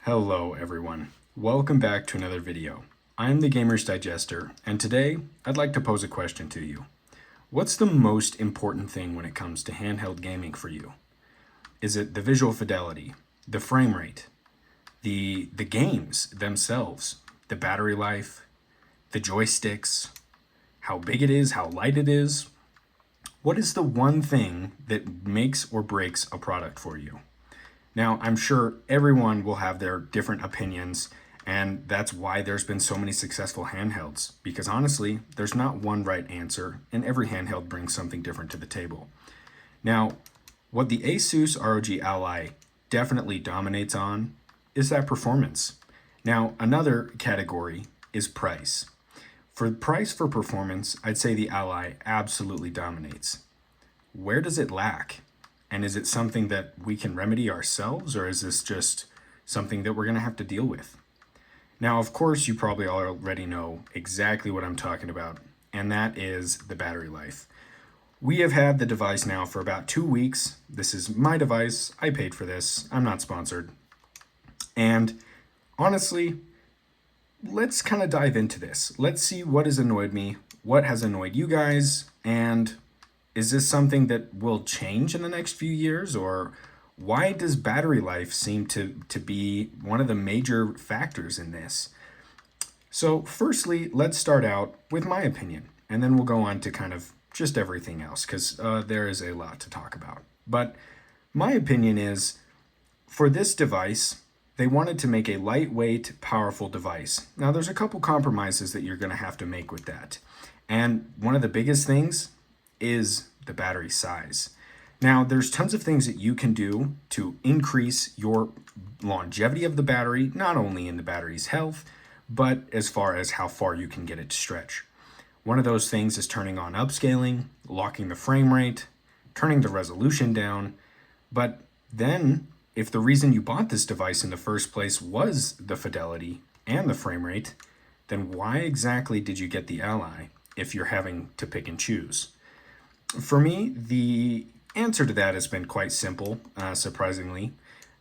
Hello everyone, welcome back to another video. I'm the Gamer's Digester, and today I'd like to pose a question to you. What's the most important thing when it comes to handheld gaming for you? Is it the visual fidelity, the frame rate, the games themselves, the battery life, the joysticks, how big it is, how light it is? What is the one thing that makes or breaks a product for you? Now, I'm sure everyone will have their different opinions, and that's why there's been so many successful handhelds, because honestly, there's not one right answer, and every handheld brings something different to the table. Now, what the Asus ROG Ally definitely dominates on is that performance. Now, another category is price. For price for performance, I'd say the Ally absolutely dominates. Where does it lack? And is it something that we can remedy ourselves, or is this just something that we're going to have to deal with? Now, of course, you probably already know exactly what I'm talking about, and that is the battery life. We have had the device now for about 2 weeks. This is my device. I paid for this. I'm not sponsored. And honestly, let's kind of dive into this. Let's see what has annoyed me, what has annoyed you guys, and is this something that will change in the next few years, or why does battery life seem to be one of the major factors in this? So firstly, let's start out with my opinion, and then we'll go on to kind of just everything else, because there is a lot to talk about. But my opinion is, for this device, they wanted to make a lightweight, powerful device. Now, there's a couple compromises that you're going to have to make with that. And one of the biggest things is the battery size. Now, there's tons of things that you can do to increase your longevity of the battery, not only in the battery's health, but as far as how far you can get it to stretch. One of those things is turning on upscaling, locking the frame rate, turning the resolution down. But then, if the reason you bought this device in the first place was the fidelity and the frame rate, then why exactly did you get the Ally if you're having to pick and choose? For me, the answer to that has been quite simple, surprisingly.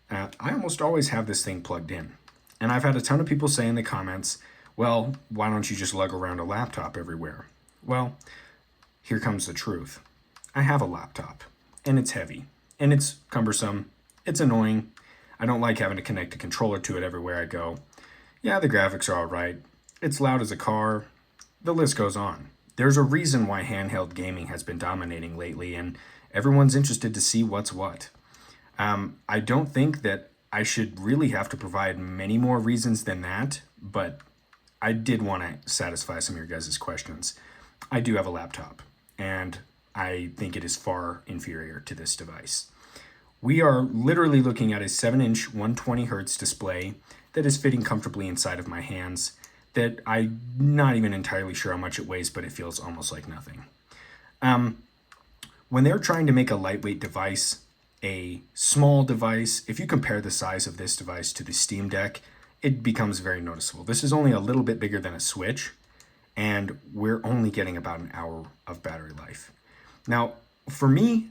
I almost always have this thing plugged in. And I've had a ton of people say in the comments, well, why don't you just lug around a laptop everywhere? Well, here comes the truth. I have a laptop, and it's heavy, and it's cumbersome, it's annoying. I don't like having to connect a controller to it everywhere I go. Yeah, the graphics are all right. It's loud as a car. The list goes on. There's a reason why handheld gaming has been dominating lately, and everyone's interested to see what's what. I don't think that I should really have to provide many more reasons than that, but I did want to satisfy some of your guys' questions. I do have a laptop, and I think it is far inferior to this device. We are literally looking at a 7-inch 120 hertz display that is fitting comfortably inside of my hands, that I'm not even entirely sure how much it weighs, but it feels almost like nothing. When they're trying to make a lightweight device, a small device, if you compare the size of this device to the Steam Deck, it becomes very noticeable. This is only a little bit bigger than a Switch, and we're only getting about an hour of battery life. Now, for me,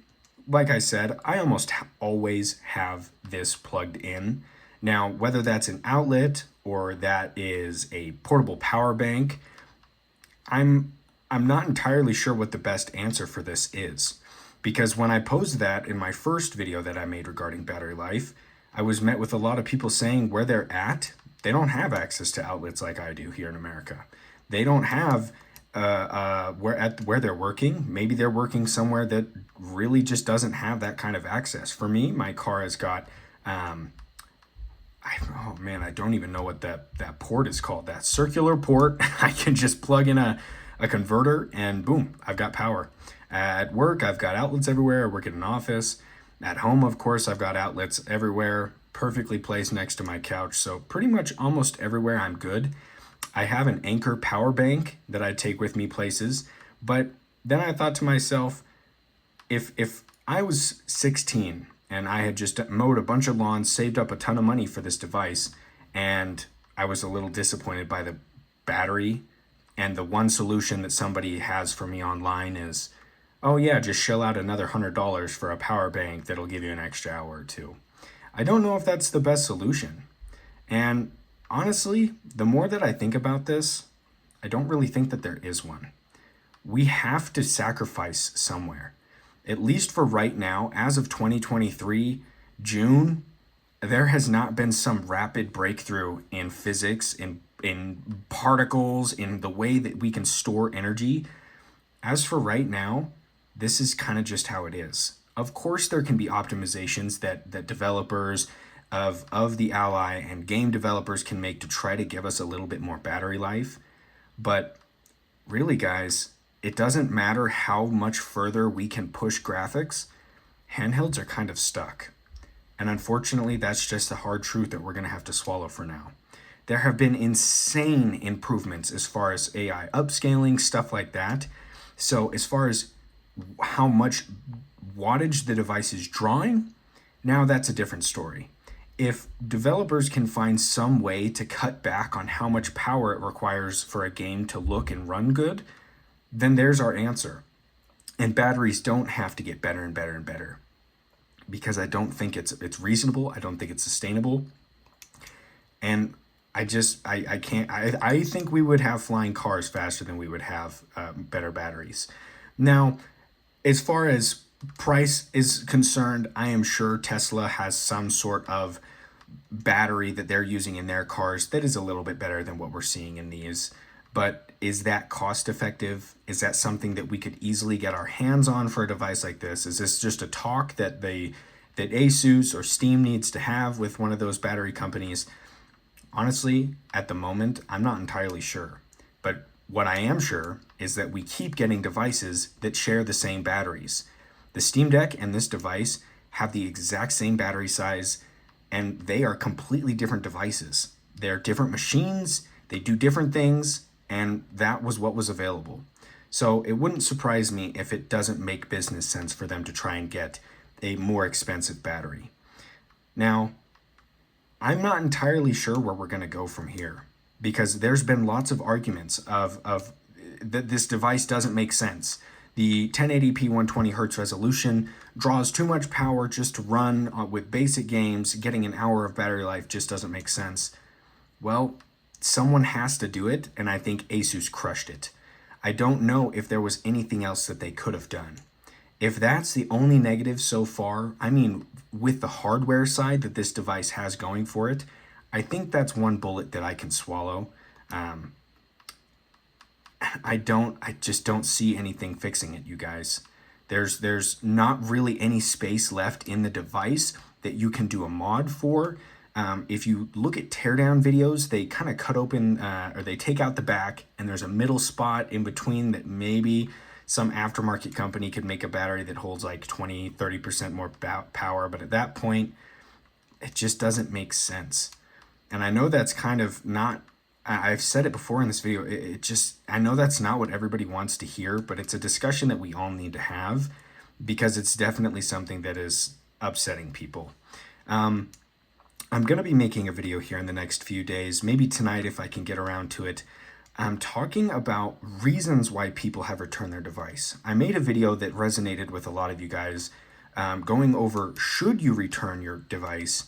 like I said, I almost always have this plugged in. Now, whether that's an outlet or that is a portable power bank, I'm not entirely sure what the best answer for this is. Because when I posed that in my first video that I made regarding battery life, I was met with a lot of people saying where they're at, they don't have access to outlets like I do here in America. They don't have where they're working. Maybe they're working somewhere that really just doesn't have that kind of access. For me, my car has got oh man, I don't even know what that port is called. That circular port. I can just plug in a converter and boom, I've got power. At work, I've got outlets everywhere. I work in an office. At home, of course, I've got outlets everywhere, perfectly placed next to my couch. So pretty much almost everywhere I'm good. I have an Anchor power bank that I take with me places. But then I thought to myself, if I was 16 and I had just mowed a bunch of lawns, saved up a ton of money for this device, and I was a little disappointed by the battery, and the one solution that somebody has for me online is, oh yeah, just shell out another $100 for a power bank that'll give you an extra hour or two. I don't know if that's the best solution. And honestly, the more that I think about this, I don't really think that there is one. We have to sacrifice somewhere. At least for right now, as of 2023, June, there has not been some rapid breakthrough in physics, in particles, in the way that we can store energy. As for right now, this is kind of just how it is. Of course, there can be optimizations that developers of the Ally and game developers can make to try to give us a little bit more battery life. But really, guys, it doesn't matter how much further we can push graphics. Handhelds are kind of stuck. And unfortunately, that's just the hard truth that we're going to have to swallow for now. There have been insane improvements as far as AI upscaling, stuff like that. So as far as how much wattage the device is drawing, now that's a different story. If developers can find some way to cut back on how much power it requires for a game to look and run good, then there's our answer. And batteries don't have to get better and better and better, because I don't think it's reasonable. I don't think it's sustainable. And I think we would have flying cars faster than we would have better batteries. Now, as far as price is concerned, I am sure Tesla has some sort of battery that they're using in their cars that is a little bit better than what we're seeing in these. But is that cost effective? Is that something that we could easily get our hands on for a device like this? Is this just a talk that Asus or Steam needs to have with one of those battery companies? Honestly, at the moment, I'm not entirely sure. But what I am sure is that we keep getting devices that share the same batteries. The Steam Deck and this device have the exact same battery size, and they are completely different devices. They're different machines, they do different things, and that was what was available. So it wouldn't surprise me if it doesn't make business sense for them to try and get a more expensive battery. Now, I'm not entirely sure where we're going to go from here, because there's been lots of arguments of that this device doesn't make sense. The 1080p 120 hertz resolution draws too much power just to run with basic games. Getting an hour of battery life just doesn't make sense. Well, someone has to do it, and I think Asus crushed it. I don't know if there was anything else that they could have done. If that's the only negative so far, I mean, with the hardware side that this device has going for it, I think that's one bullet that I can swallow. I just don't see anything fixing it, you guys. There's not really any space left in the device that you can do a mod for. If you look at teardown videos, they kind of cut open or they take out the back, and there's a middle spot in between that maybe some aftermarket company could make a battery that holds like 20-30% more power, but at that point, it just doesn't make sense. And I know that's kind of not, I've said it before in this video, I know that's not what everybody wants to hear, but it's a discussion that we all need to have, because it's definitely something that is upsetting people. I'm going to be making a video here in the next few days, maybe tonight if I can get around to it. I'm talking about reasons why people have returned their device. I made a video that resonated with a lot of you guys, going over should you return your device.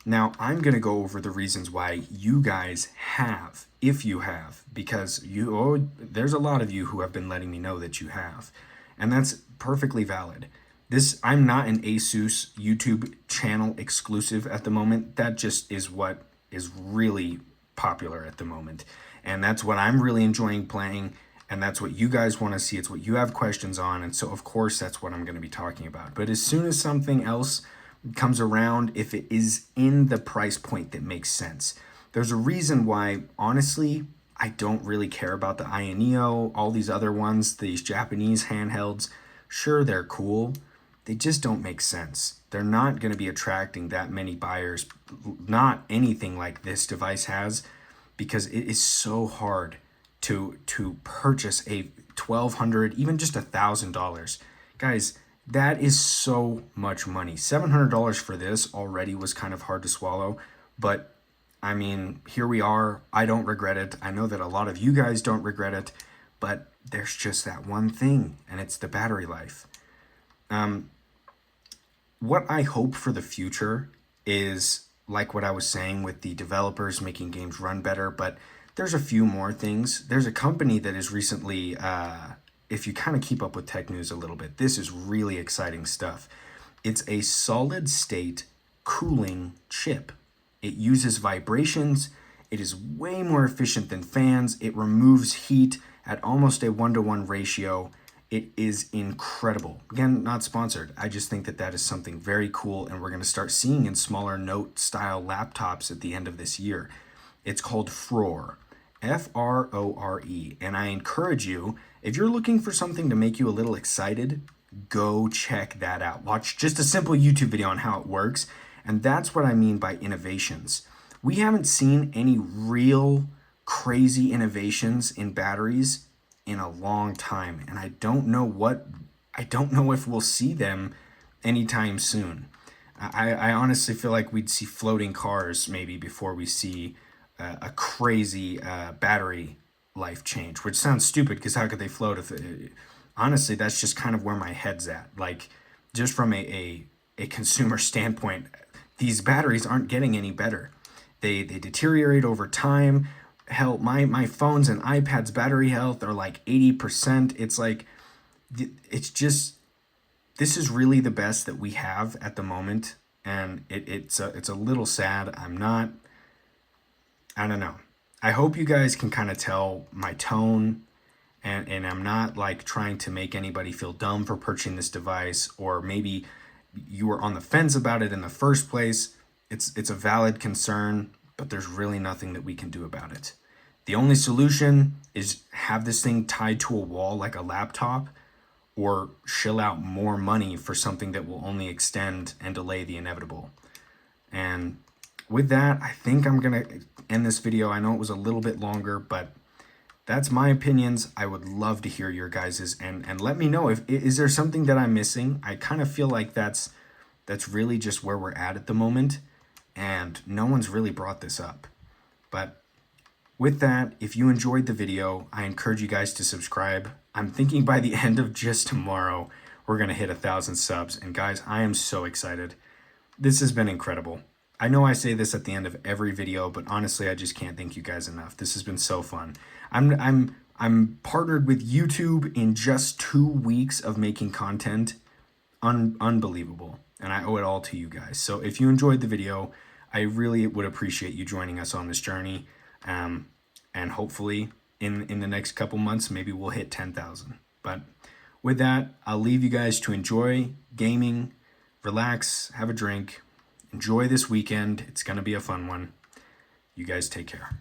Now I'm going to go over the reasons why you guys have, if you have, because there's a lot of you who have been letting me know that you have, and that's perfectly valid. I'm not an Asus YouTube channel exclusive at the moment. That just is what is really popular at the moment. And that's what I'm really enjoying playing. And that's what you guys want to see. It's what you have questions on. And so, of course, that's what I'm going to be talking about. But as soon as something else comes around, if it is in the price point that makes sense, there's a reason why, honestly, I don't really care about the Ioneo, all these other ones, these Japanese handhelds. Sure, they're cool. They just don't make sense. They're not going to be attracting that many buyers, not anything like this device has, because it is so hard to purchase a $1,200, even just $1,000. Guys, that is so much money. $700 for this already was kind of hard to swallow, but I mean, here we are. I don't regret it. I know that a lot of you guys don't regret it, but there's just that one thing, and it's the battery life. What I hope for the future is like what I was saying with the developers making games run better, but there's a few more things. There's a company that is recently, if you kind of keep up with tech news a little bit, this is really exciting stuff. It's a solid state cooling chip. It uses vibrations. It is way more efficient than fans. It removes heat at almost a 1-to-1 ratio. It is incredible. Again, not sponsored. I just think that that is something very cool, and we're going to start seeing in smaller note-style laptops at the end of this year. It's called Frore, Frore, and I encourage you, if you're looking for something to make you a little excited, go check that out. Watch just a simple YouTube video on how it works, and that's what I mean by innovations. We haven't seen any real crazy innovations in batteries in a long time, and I don't know if we'll see them anytime soon. I honestly feel like we'd see floating cars maybe before we see a crazy battery life change, which sounds stupid because how could they float if honestly that's just kind of where my head's at. Like, just from a consumer standpoint, these batteries aren't getting any better. They deteriorate over time. Hell, my phones and iPads battery health are like 80%. It's like, it's just, this is really the best that we have at the moment, and it's a little sad. I don't know. I hope you guys can kind of tell my tone, and I'm not like trying to make anybody feel dumb for purchasing this device, or maybe you were on the fence about it in the first place. It's a valid concern, but there's really nothing that we can do about it. The only solution is have this thing tied to a wall like a laptop, or shill out more money for something that will only extend and delay the inevitable. And with that, I think I'm going to end this video. I know it was a little bit longer, but that's my opinions. I would love to hear your guys's, and let me know if is there something that I'm missing. I kind of feel like that's really just where we're at the moment, and no one's really brought this up. But with that, if you enjoyed the video, I encourage you guys to subscribe. I'm thinking by the end of just tomorrow, we're going to hit 1,000 subs. And guys, I am so excited. This has been incredible. I know I say this at the end of every video, but honestly, I just can't thank you guys enough. This has been so fun. I'm partnered with YouTube in just 2 weeks of making content. Unbelievable. And I owe it all to you guys. So if you enjoyed the video, I really would appreciate you joining us on this journey. And hopefully in the next couple months, maybe we'll hit 10,000. But with that, I'll leave you guys to enjoy gaming, relax, have a drink, enjoy this weekend. It's going to be a fun one. You guys take care.